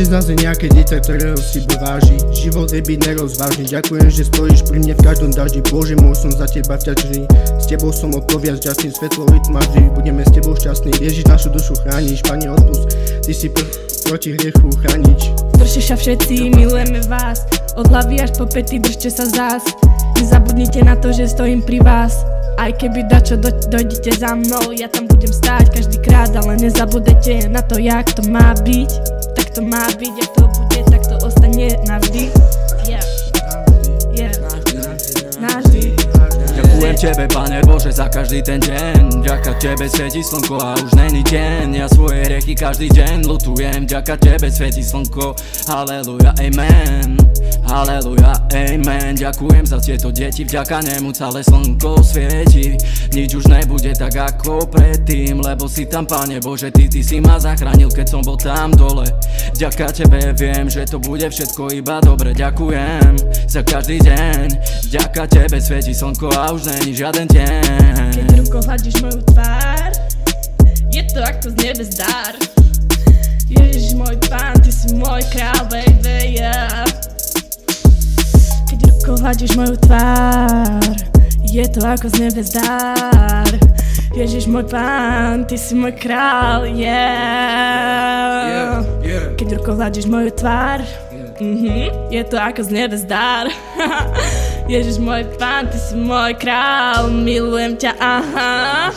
Každý z nás je nejaké dieťa, ktorého si váži. Život je byť nerozvážny. Ďakujem, že stojíš pri mne v každom daždi. Bože môj, som za teba vďačný. S tebou som o to viac šťastný. Svetlo i tma vždy, budeme s tebou šťastní. Ježiš, našu dušu chrániš, Pane odpust. Ty si proti hriechu chránič. Držte sa všetci, milujeme vás. Od hlavy až po pety, držte sa zás. Nezabudnite na to, že stojím pri vás. Aj keby dačo, dojdite za mnou. Ja tam budem stáť každý krát, ale nezabudete na to, jak to má byť. Tak to má byť, jak to bude, tak to ostane navždy. Navždy. Ďakujem tebe, Pane Bože, za každý ten deň. Vďaka tebe svieti slnko a už není deň. Ja svoje hriechy každý deň ľutujem. Vďaka tebe svieti slnko. Halleluja, amen. Halleluja, amen. Ďakujem za tieto deti, vďaka nemu celé slnko svieti. Nič už nebude tak ako predtým, lebo si tam, Pane Bože, ty si ma zachránil, keď som bol tam dole. Vďaka tebe viem, že to bude všetko iba dobre. Ďakujem za každý deň. Vďaka tebe svieti slnko a už není žiaden deň. Keď rukou hladíš moju tvár, je to ako z nebes dar. Ježiš môj Pán, ty si môj král, baby, yeah. Keď rukou hladíš moju tvár, je to ako z nebes dar. Ježiš môj Pán, ty si môj král, yeah. Keď rukou hladíš moju tvár, je to ako z nebes dar. Ježiš môj Pán, ty si môj král, milujem ťa, aha.